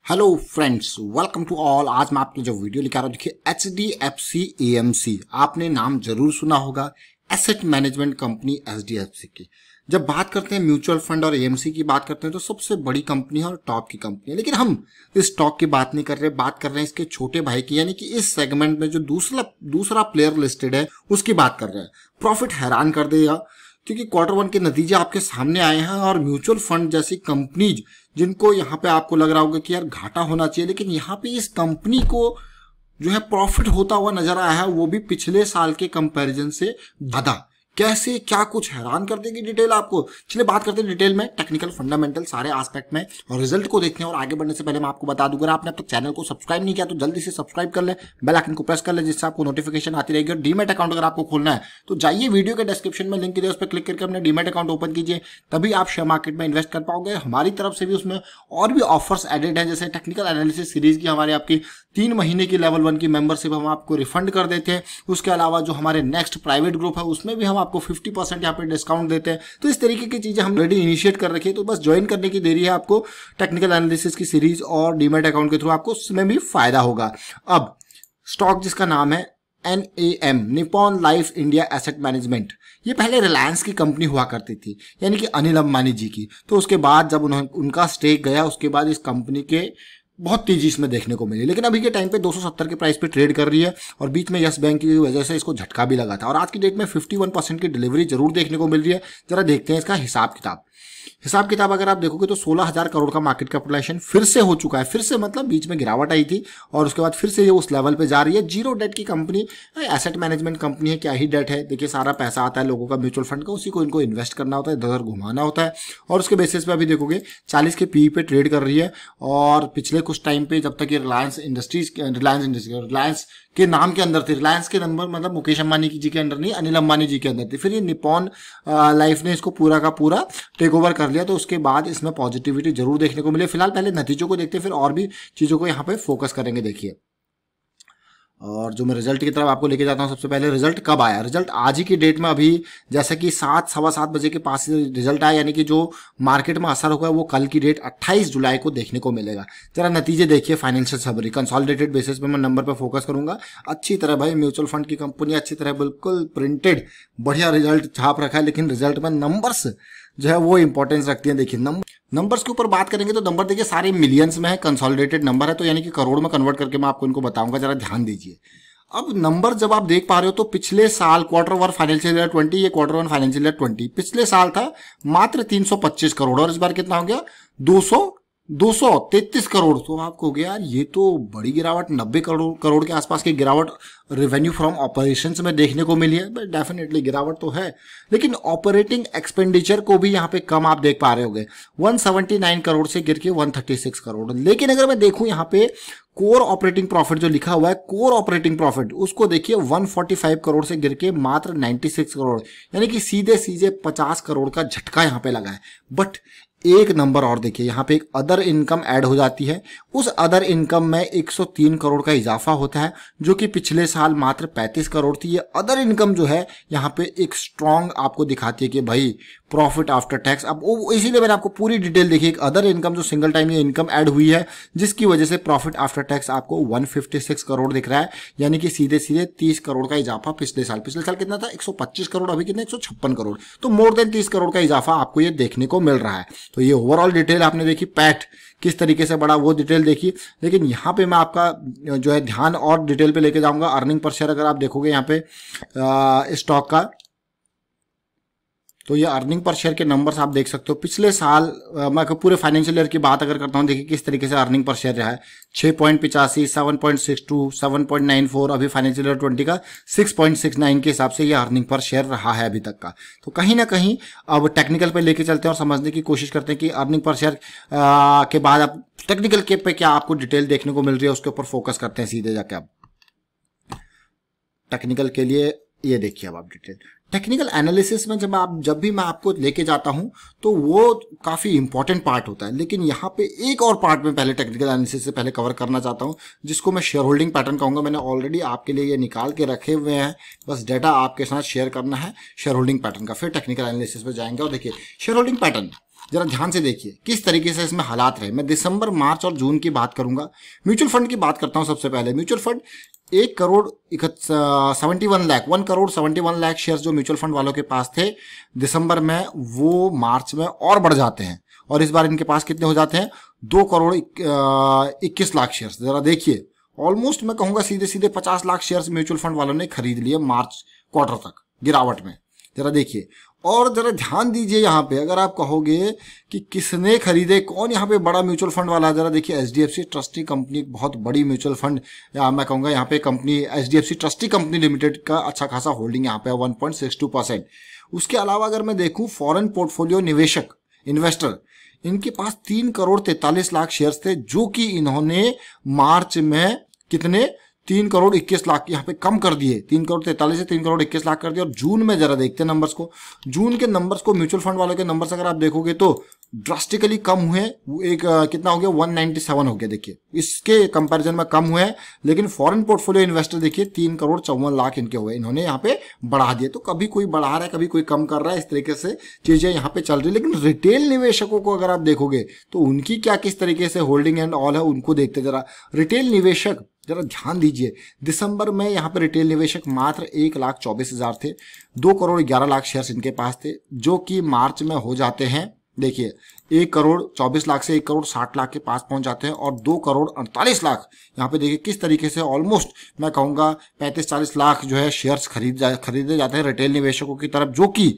Hello friends, welcome to all. आज मैं आपको जो वीडियो लेकर आ रहा हूँ, देखिए HDFC AMC आपने नाम जरूर सुना होगा। एसेट मैनेजमेंट कंपनी HDFC की जब बात करते हैं म्यूचुअल फंड और AMC की बात करते हैं तो सबसे बड़ी कंपनी है और टॉप की कंपनी है। लेकिन हम इस स्टॉक की बात नहीं कर रहे, बात कर रहे हैं इसके छोटे भाई की, यानी कि इस सेगमेंट में जो दूसरा प्लेयर लिस्टेड है उसकी बात कर रहे हैं। प्रॉफिट हैरान कर देगा क्योंकि Q1 के नतीजे आपके सामने आए हैं और म्यूचुअल फंड जैसी कंपनीज जिनको यहाँ पे आपको लग रहा होगा कि यार घाटा होना चाहिए, लेकिन यहाँ पे इस कंपनी को जो है प्रॉफिट होता हुआ नजर आया है, वो भी पिछले साल के कंपैरिजन से ज्यादा। कैसे, क्या कुछ हैरान कर देगी डिटेल आपको। चलिए बात करते हैं डिटेल में, टेक्निकल फंडामेंटल सारे एस्पेक्ट में और रिजल्ट को देखते हैं। और आगे बढ़ने से पहले मैं आपको बता दूं, अगर आपने अब तक चैनल को सब्सक्राइब नहीं किया तो जल्दी से सब्सक्राइब कर ले, बेल आइकन को प्रेस कर ले जिससे आपको नोटिफिकेशन आती रहेगी। और डीमैट अकाउंट अगर आपको खोलना है तो जाइए वीडियो के डिस्क्रिप्शन में लिंक दिया, उस पर क्लिक करके अपने डीमैट अकाउंट ओपन कीजिए, तभी आप शेयर मार्केट में इन्वेस्ट कर पाओगे। हमारी तरफ से भी उसमें और भी ऑफर्स एडेड है, जैसे टेक्निकल एनालिसिस सीरीज की हमारे आपकी 3 महीने की लेवल 1 की मेंबरशिप हम आपको रिफंड कर देते हैं। उसके अलावा जो हमारे नेक्स्ट प्राइवेट ग्रुप है उसमें भी हम आपको 50% यहाँ पे डिस्काउंट देते हैं। तो इस तरीके की चीजें हम ऑलरेडी इनिशिएट कर रखी है, तो बस ज्वाइन करने की देरी है आपको। टेक्निकल एनालिसिस की सीरीज और डीमैट अकाउंट के थ्रू आपको उसमें भी फायदा होगा। अब स्टॉक जिसका नाम है NAM, Nippon life India asset management, ये पहले रिलायंस की कंपनी हुआ करती थी, यानी कि अनिल अंबानी जी की। तो उसके बाद जब उनका स्टेक गया, उसके बाद इस कंपनी के बहुत तेजी इसमें देखने को मिली। लेकिन अभी के टाइम पे 270 के प्राइस पे ट्रेड कर रही है और बीच में यस बैंक की वजह से इसको झटका भी लगा था। और आज की डेट में 51% की डिलीवरी जरूर देखने को मिल रही है। जरा देखते हैं इसका हिसाब किताब अगर आप देखोगे तो 16,000 करोड़ का मार्केट कैपिटलाइजेशन फिर से हो चुका है। फिर से मतलब बीच में गिरावट आई थी और उसके बाद फिर से ये उस लेवल पे जा रही है। जीरो डेट की कंपनी, एसेट मैनेजमेंट कंपनी है, क्या ही डेट है। देखिए सारा पैसा आता है लोगों का म्यूचुअल फंड का, उसी को इनको इन्वेस्ट करना होता है, इधर घुमाना होता है। और उसके बेसिस पे अभी देखोगे 40 के PE पे ट्रेड कर रही है। और पिछले कुछ टाइम पे जब तक ये रिलायंस के नाम के अंदर थी, रिलायंस के नंबर मतलब मुकेश अंबानी जी के अंदर नहीं, अनिल अंबानी जी के अंदर थी, फिर ये निप्पॉन लाइफ ने इसको पूरा का पूरा टेक ओवर कर लिया। तो उसके बाद इसमें पॉजिटिविटी जरूर देखने को मिले। फिलहाल पहले नतीजों को देखते हैं, फिर और भी चीजों को यहाँ पे फोकस करेंगे। देखिए, और जो मैं रिजल्ट की तरफ आपको लेके जाता हूं, सबसे पहले रिजल्ट कब आया। रिजल्ट आज ही की डेट में अभी जैसे कि 7-7:15 बजे के पास रिजल्ट आया, यानी कि जो मार्केट में असर होगा वो कल की डेट 28 जुलाई को देखने को मिलेगा। जरा नतीजे देखिए, फाइनेंशियल समरी कंसोलिडेटेड बेसिस पे मैं नंबर पे फोकस करूंगा। अच्छी तरह भाई म्यूचुअल फंड की कंपनी अच्छी तरह बिल्कुल प्रिंटेड बढ़िया रिजल्ट छाप रखा है, लेकिन रिजल्ट में नंबर्स जो है वो इंपॉर्टेंस रखती है। देखिए नंबर्स के ऊपर बात करेंगे तो नंबर देखिए सारे मिलियंस में है, कंसोलिडेटेड नंबर है, तो यानी कि करोड़ में कन्वर्ट करके मैं आपको इनको बताऊंगा, जरा ध्यान दीजिए। अब नंबर जब आप देख पा रहे हो तो पिछले साल Q1 फाइनेंशियल ईयर 20, ये Q1 फाइनेंशियल ईयर 20 पिछले साल था मात्र 325 करोड़ और इस बार कितना हो गया 233 करोड़। तो आपको हो गया यार ये तो बड़ी गिरावट, 90 करोड़ के आसपास की गिरावट रेवेन्यू फ्रॉम ऑपरेशंस में देखने को मिली है। डेफिनेटली गिरावट तो है, लेकिन ऑपरेटिंग एक्सपेंडिचर को भी यहाँ पे कम आप देख पा रहे होंगे, 179 करोड़ से गिर के 136 करोड़। लेकिन अगर मैं देखूं यहाँ पे कोर ऑपरेटिंग प्रॉफिट जो लिखा हुआ है, कोर ऑपरेटिंग प्रॉफिट, उसको देखिए 145 करोड़ से गिर के मात्र 96 करोड़, यानी कि सीधे 50 करोड़ का झटका यहाँ पे लगा है। बट एक नंबर और देखिए, यहाँ पे एक अदर इनकम ऐड हो जाती है। उस अदर इनकम में 103 करोड़ का इजाफा होता है, जो कि पिछले साल मात्र 35 करोड़ थी। ये अदर इनकम जो है यहाँ पे एक स्ट्रॉन्ग आपको दिखाती है कि भाई प्रॉफिट आफ्टर टैक्स। अब इसीलिए मैंने आपको पूरी डिटेल देखी, एक अदर इनकम जो सिंगल टाइम ये इनकम ऐड हुई है, जिसकी वजह से प्रॉफिट आफ्टर टैक्स आपको 156 करोड़ दिख रहा है, यानी कि सीधे 30 करोड़ का इजाफा पिछले साल कितना था 125 करोड़, अभी कितना 156 करोड़, तो मोर देन 30 करोड़ का इजाफा आपको ये देखने को मिल रहा है। तो ये ओवरऑल डिटेल आपने देखी, पैट किस तरीके से बढ़ा वो डिटेल देखी। लेकिन यहाँ पे मैं आपका जो है ध्यान और डिटेल पे लेके जाऊंगा। अर्निंग पर शेयर अगर आप देखोगे यहाँ पे स्टॉक का, तो ये अर्निंग पर शेयर के नंबर्स आप देख सकते हो। पिछले साल मैं पूरे फाइनेंशियल ईयर की बात अगर करता हूँ, देखिए किस तरीके से अर्निंग पर शेयर रहा है, 6.85, 7.62, 7.94, अभी फाइनेंशियल ईयर 20 का 6.69 के हिसाब से ये अर्निंग पर शेयर रहा है अभी तक का। तो कहीं ना कहीं अब टेक्निकल पे लेके चलते हैं और समझने की कोशिश करते हैं कि अर्निंग पर शेयर के बाद अब टेक्निकल के पे क्या आपको डिटेल देखने को मिल रही है, उसके ऊपर फोकस करते हैं सीधे जाके। अब टेक्निकल के लिए ये देखिए, अब आप डिटेल टेक्निकल एनालिसिस में जब भी मैं आपको लेके जाता हूं तो वो काफी इंपॉर्टेंट पार्ट होता है। लेकिन यहाँ पे एक और पार्ट में पहले टेक्निकल एनालिसिस से पहले कवर करना चाहता हूं, जिसको मैं शेयर होल्डिंग पैटर्न कहूंगा। मैंने ऑलरेडी आपके लिए ये निकाल के रखे हुए हैं, बस डाटा आपके साथ शेयर करना है शेयर होल्डिंग पैटर्न का, फिर टेक्निकल एनालिसिस में जाएंगे। और देखिए शेयर होल्डिंग पैटर्न जरा ध्यान से देखिए किस तरीके से इसमें हालात रहे। मैं दिसंबर, मार्च और जून की बात करूंगा। म्यूचुअल फंड की बात करता हूं सबसे पहले। म्यूचुअल फंड 1,71,00,000 शेयर्स जो म्यूचुअल फंड वालों के पास थे दिसंबर में, वो मार्च में और बढ़ जाते हैं और इस बार इनके पास कितने हो जाते हैं, 2,21,00,000 शेयर्स। जरा देखिए, ऑलमोस्ट मैं कहूंगा सीधे सीधे 50 लाख शेयर्स म्यूचुअल फंड वालों ने खरीद लिए मार्च क्वार्टर तक गिरावट में। जरा देखिए और जरा ध्यान दीजिए यहाँ पे, अगर आप कहोगे कि किसने खरीदे, कौन यहाँ पे बड़ा म्यूचुअल फंड वाला है, जरा देखिए एचडीएफसी ट्रस्टी कंपनी एक बहुत बड़ी म्यूचुअल फंड, मैं कहूँगा यहाँ पे company HDFC trustee company limited का अच्छा खासा होल्डिंग यहाँ पे 1.62%। उसके अलावा अगर मैं देखूँ फॉरेन पोर्टफोलियो निवेशक, इन्वेस्टर, इनके पास 3,43,00,000 शेयर्स थे, जो कि इन्होंने मार्च में कितने, 3,21,00,000 यहाँ पे कम कर दिए। 3,43,00,000 से 3,21,00,000 कर दिया। और जून में जरा देखते हैं नंबर्स को। जून के नंबर्स को, म्यूचुअल फंड वालों के नंबर्स अगर आप देखोगे तो ड्रास्टिकली कम हुए। एक कितना हो गया, 197 हो गया। देखिए इसके कंपैरिजन में कम हुए हैं, लेकिन फॉरेन पोर्टफोलियो इन्वेस्टर देखिए 3,54,00,000 इनके हुए, इन्होंने यहाँ पे बढ़ा दिए। तो कभी कोई बढ़ा रहा है, कभी कोई कम कर रहा है, इस तरीके से चीजें यहाँ पे चल रही है। लेकिन रिटेल निवेशकों को अगर आप देखोगे तो उनकी क्या किस तरीके से होल्डिंग एंड ऑल है, उनको देखते जरा। रिटेल निवेशक जरा ध्यान दीजिए, दिसंबर में यहाँ पे रिटेल निवेशक मात्र 1,24,000 थे। 2,11,00,000 शेयर्स इनके पास थे, जो कि मार्च में हो जाते हैं, देखिए 1,24,00,000 से 1,60,00,000 के पास पहुंच जाते हैं। और 2,48,00,000 यहाँ पे देखिए किस तरीके से ऑलमोस्ट मैं कहूंगा 35-40 लाख जो है शेयर्स खरीदे जाते हैं रिटेल निवेशकों की तरफ, जो कि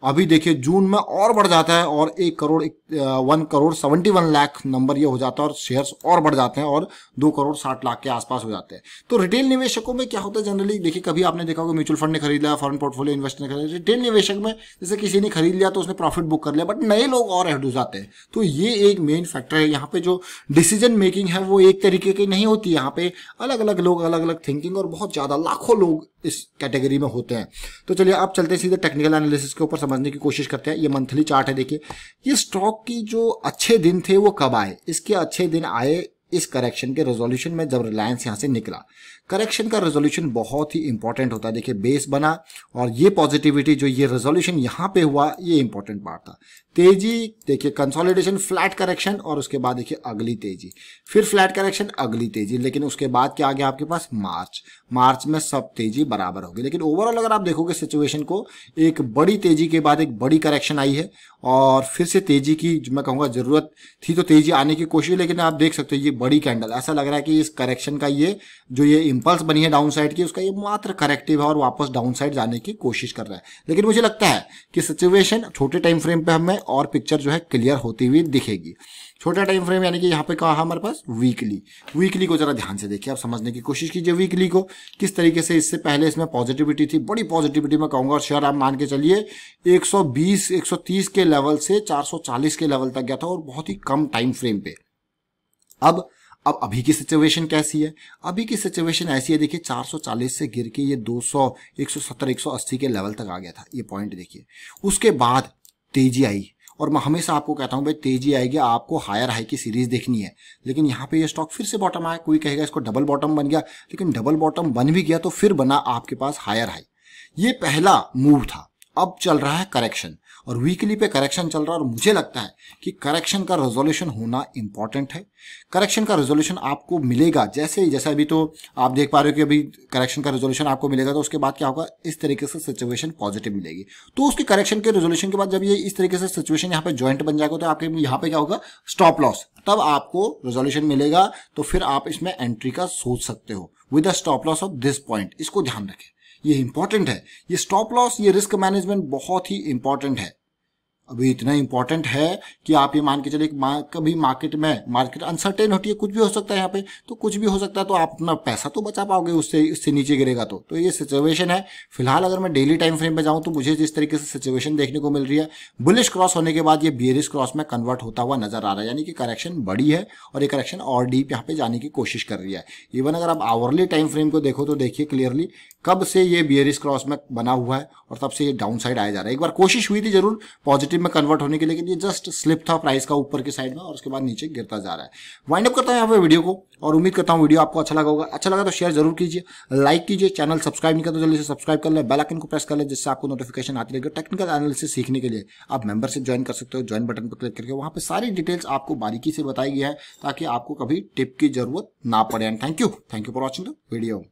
अभी देखिए जून में और बढ़ जाता है और 1,71,00,000 नंबर ये हो जाता है और शेयर्स और बढ़ जाते हैं और 2,60,00,000 के आसपास हो जाते हैं। तो रिटेल निवेशकों में क्या होता है जनरली, देखिए कभी आपने देखा होगा म्यूचुअल फंड ने खरीद लिया, फॉरेन पोर्टफोलियो इन्वेस्टर ने खरीद लिया। रिटेल निवेशक में जैसे किसी ने खरीद लिया तो उसने प्रॉफिट बुक कर लिया, बट नए लोग और ऐड हो जाते हैं। तो ये एक मेन फैक्टर है। यहाँ पे जो डिसीजन मेकिंग है वो एक तरीके की नहीं होती। यहाँ पे अलग अलग लोग, अलग अलग थिंकिंग और बहुत ज्यादा लाखों लोग इस कैटेगरी में होते हैं। तो चलिए आप चलते हैं सीधे टेक्निकल एनालिसिस के ऊपर, समझने की कोशिश करते हैं। ये मंथली चार्ट है। देखिए ये स्टॉक की जो अच्छे दिन थे वो कब आए, इसके अच्छे दिन आए इस करेक्शन के रेजोल्यूशन में, जब रिलायंस यहां से निकला। करेक्शन का रेजोल्यूशन बहुत ही इंपॉर्टेंट होता है। देखिए बेस बना और ये पॉजिटिविटी जो ये रेजोल्यूशन यहां पे हुआ, ये इंपॉर्टेंट पार्ट था। तेजी देखिए, कंसोलिडेशन, फ्लैट करेक्शन और उसके बाद देखिए अगली तेजी, फिर फ्लैट करेक्शन, अगली तेजी। लेकिन उसके बाद क्या आ गया आपके पास, मार्च में सब तेजी बराबर होगी। लेकिन ओवरऑल अगर आप देखोगे सिचुएशन को, एक बड़ी तेजी के बाद एक बड़ी करेक्शन आई है और फिर से तेजी की मैं कहूंगा जरूरत थी, तो तेजी आने की कोशिश। लेकिन आप देख सकते हो ये बड़ी कैंडल, ऐसा लग रहा है कि इस करेक्शन का ये जो ये इंपल्स बनी है डाउन साइड की, उसका ये मात्र करेक्टिव है और वापस डाउन साइड जाने की कोशिश कर रहा है। लेकिन मुझे लगता है कि सिचुएशन छोटे टाइम फ्रेम पे हमें और पिक्चर जो है क्लियर होती हुई दिखेगी। छोटा टाइम फ्रेम यानी कि यहाँ पे कहा हमारे पास वीकली को जरा ध्यान से देखिए, आप समझने की कोशिश कीजिए वीकली को किस तरीके से। इससे पहले इसमें पॉजिटिविटी थी, बड़ी पॉजिटिविटी में कहूंगा, और शेयर आप मान के चलिए 120-130 के लेवल से 440 के लेवल तक गया था और बहुत ही कम टाइम फ्रेम पे। अब अभी की सिचुएशन कैसी है, अभी की सिचुएशन ऐसी है, देखिए 440 से गिर के ये 200, 170, 180 के लेवल तक आ गया था। ये पॉइंट देखिए, उसके बाद तेजी आई और मैं हमेशा आपको कहता हूं भाई तेजी आएगी, आपको हायर हाई की सीरीज देखनी है। लेकिन यहाँ पे ये स्टॉक फिर से बॉटम आया, कोई कहेगा इसको डबल बॉटम बन गया, लेकिन डबल बॉटम बन भी गया तो फिर बना आपके पास हायर हाई। ये पहला मूव था। अब चल रहा है करेक्शन और वीकली पे करेक्शन चल रहा है और मुझे लगता है कि करेक्शन का रेजोल्यूशन होना इंपॉर्टेंट है। करेक्शन का रेजोल्यूशन आपको मिलेगा जैसे अभी तो आप देख पा रहे हो कि अभी करेक्शन का रेजोल्यूशन आपको मिलेगा, तो उसके बाद क्या होगा, इस तरीके से सिचुएशन पॉजिटिव मिलेगी। तो उसके करेक्शन के रेजोल्यूशन के बाद जब ये इस तरीके से सिचुएशन यहाँ पे ज्वाइंट बन जाएगा तो आपके यहाँ पे क्या होगा, स्टॉप लॉस, तब आपको रेजोल्यूशन मिलेगा तो फिर आप इसमें एंट्री का सोच सकते हो with a stop loss of this point. इसको ध्यान रखें, ये इंपॉर्टेंट है। ये स्टॉप लॉस, ये रिस्क मैनेजमेंट बहुत ही इंपॉर्टेंट है। अभी इतना इंपॉर्टेंट है कि आप ये मान के चलिए कभी मार्केट अनसर्टेन होती है, कुछ भी हो सकता है यहाँ पे, तो कुछ भी हो सकता है, तो आप अपना पैसा तो बचा पाओगे उससे नीचे गिरेगा तो ये सिचुएशन है। फिलहाल अगर मैं डेली टाइम फ्रेम पे जाऊं तो मुझे जिस तरीके से सिचुएशन देखने को मिल रही है, बुलिश क्रॉस होने के बाद ये बेयरिश क्रॉस में कन्वर्ट होता हुआ नजर आ रहा है, यानी कि करेक्शन बड़ी है और ये करेक्शन और डीप यहाँ पे जाने की कोशिश कर रही है। इवन अगर आप आवरली टाइम फ्रेम को देखो तो देखिए क्लियरली कब से ये बेयरिश क्रॉस में बना हुआ है और तब से ये डाउन साइड आया जा रहा है। एक बार कोशिश हुई थी जरूर पॉजिटिव मंथली में कन्वर्ट होने के लिए ये जस्ट स्लिप था प्राइस का ऊपर के साइड में और उसके बाद नीचे गिरता जा रहा है। वाइंड अप करता हूं यहाँ पे वीडियो को और उम्मीद करता हूँ वीडियो आपको अच्छा लगा होगा। अच्छा लगा तो शेयर जरूर कीजिए, लाइक कीजिए, चैनल सब्सक्राइब नहीं करते तो जल्दी से सब्सक्राइब कर ले, बेल आइकन को प्रेस कर ले जिससे आपको नोटिफिकेशन आती रहेगी। टेक्निकल एनालिसिस सीखने के लिए आप मेंबरशिप ज्वाइन कर सकते हो, ज्वाइन बटन पर क्लिक करके वहां पे सारी डिटेल्स आपको बारीकी से बताई गई है ताकि आपको कभी टिप की जरूरत ना पड़े। And thank you for watching the video.